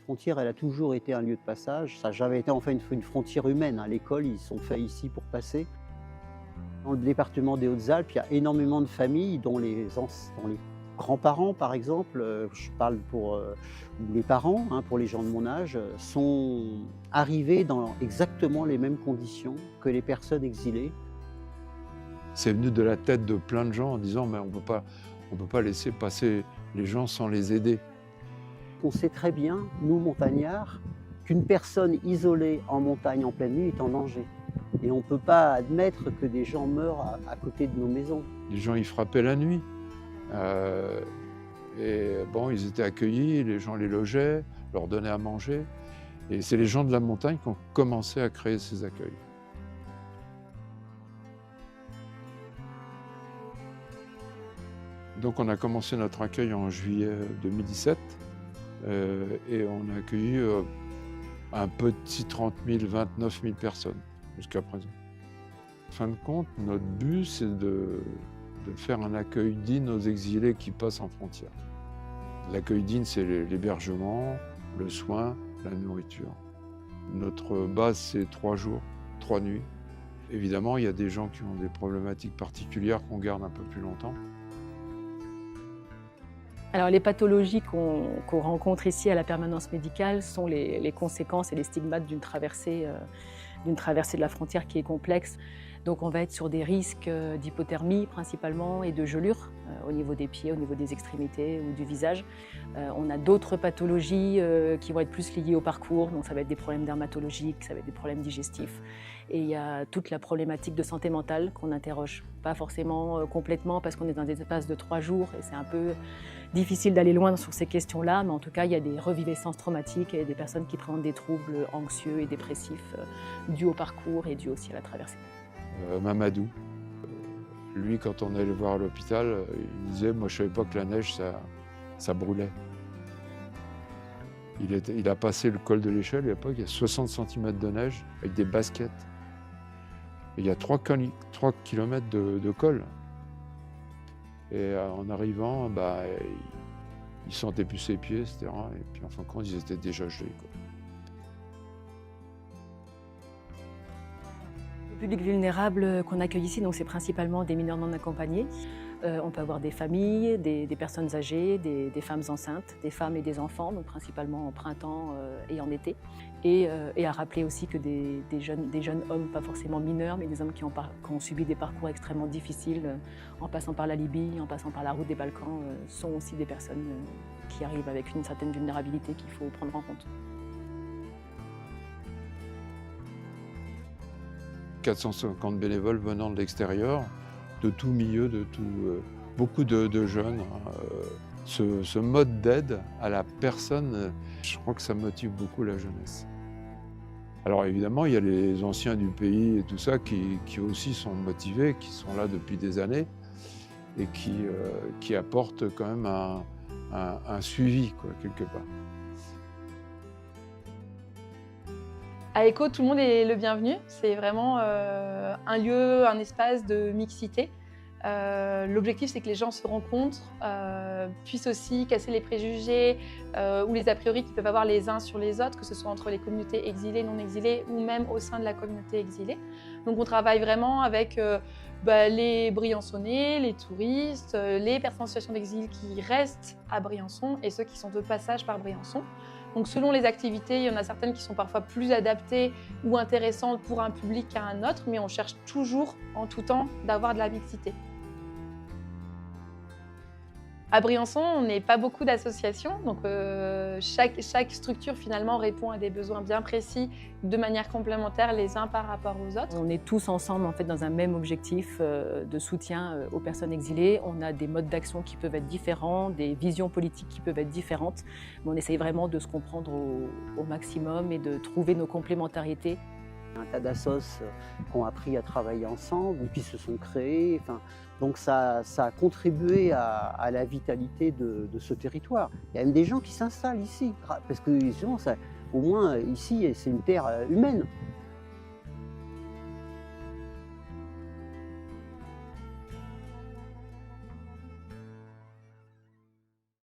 frontière, elle a toujours été un lieu de passage. Ça n'a jamais été en fait une frontière humaine, hein. L'école, ils sont faits ici pour passer. Dans le département des Hautes-Alpes, il y a énormément de familles dont les grands-parents, par exemple, je parle pour ou les parents, hein, pour les gens de mon âge, sont arrivés dans exactement les mêmes conditions que les personnes exilées. C'est venu de la tête de plein de gens en disant mais on peut pas laisser passer les gens sans les aider. On sait très bien, nous montagnards, qu'une personne isolée en montagne en pleine nuit est en danger. Et on ne peut pas admettre que des gens meurent à côté de nos maisons. Les gens ils frappaient la nuit. Et bon, ils étaient accueillis, les gens les logeaient, leur donnaient à manger. Et c'est les gens de la montagne qui ont commencé à créer ces accueils. Donc on a commencé notre accueil en juillet 2017 et on a accueilli un petit 30 000, 29 000 personnes jusqu'à présent. En fin de compte, notre but, c'est de faire un accueil digne aux exilés qui passent en frontière. L'accueil digne, c'est l'hébergement, le soin, la nourriture. Notre base, c'est 3 jours, 3 nuits. Évidemment, il y a des gens qui ont des problématiques particulières qu'on garde un peu plus longtemps. Alors, les pathologies qu'on rencontre ici à la permanence médicale sont les conséquences et les stigmates d'une traversée de la frontière qui est complexe. Donc on va être sur des risques d'hypothermie principalement et de gelure au niveau des pieds, au niveau des extrémités ou du visage. On a d'autres pathologies qui vont être plus liées au parcours, donc ça va être des problèmes dermatologiques, ça va être des problèmes digestifs. Et il y a toute la problématique de santé mentale qu'on n'interroge pas forcément complètement parce qu'on est dans des espaces de 3 jours et c'est un peu difficile d'aller loin sur ces questions-là, mais en tout cas il y a des reviviscences traumatiques et des personnes qui présentent des troubles anxieux et dépressifs dus au parcours et dus aussi à la traversée. Mamadou, lui, quand on allait le voir à l'hôpital, il disait « moi je savais pas que la neige, ça brûlait ». Il a passé le col de l'échelle, à l'époque, il y a 60 cm de neige avec des baskets. Et il y a 3 km de col. Et en arrivant, il sentait plus ses pieds, etc. Et puis en fin de compte, ils étaient déjà gelés, quoi. Le public vulnérable qu'on accueille ici, c'est principalement des mineurs non accompagnés. On peut avoir des familles, des personnes âgées, des femmes enceintes, des femmes et des enfants, donc principalement en printemps et en été. Et à rappeler aussi que des jeunes hommes, pas forcément mineurs, mais des hommes qui ont subi des parcours extrêmement difficiles, en passant par la Libye, en passant par la route des Balkans, sont aussi des personnes qui arrivent avec une certaine vulnérabilité qu'il faut prendre en compte. 450 bénévoles venant de l'extérieur, de tout milieu, beaucoup de jeunes. Ce mode d'aide à la personne, je crois que ça motive beaucoup la jeunesse. Alors évidemment, il y a les anciens du pays et tout ça qui aussi sont motivés, qui sont là depuis des années et qui apportent quand même un suivi, quoi, quelque part. À ECHO, tout le monde est le bienvenu. C'est vraiment un lieu, un espace de mixité. L'objectif, c'est que les gens se rencontrent, puissent aussi casser les préjugés ou les a priori qu'ils peuvent avoir les uns sur les autres, que ce soit entre les communautés exilées, non exilées ou même au sein de la communauté exilée. Donc on travaille vraiment avec les Briançonnais, les touristes, les personnes en situation d'exil qui restent à Briançon et ceux qui sont de passage par Briançon. Donc selon les activités, il y en a certaines qui sont parfois plus adaptées ou intéressantes pour un public qu'à un autre, mais on cherche toujours en tout temps d'avoir de la mixité. À Briançon, on n'est pas beaucoup d'associations, donc chaque structure finalement répond à des besoins bien précis de manière complémentaire les uns par rapport aux autres. On est tous ensemble en fait, dans un même objectif de soutien aux personnes exilées. On a des modes d'action qui peuvent être différents, des visions politiques qui peuvent être différentes, mais on essaye vraiment de se comprendre au maximum et de trouver nos complémentarités. Un tas d'assos qui ont appris à travailler ensemble, ou qui se sont créés. Donc ça a contribué à la vitalité de ce territoire. Il y a même des gens qui s'installent ici, parce que au moins ici, c'est une terre humaine.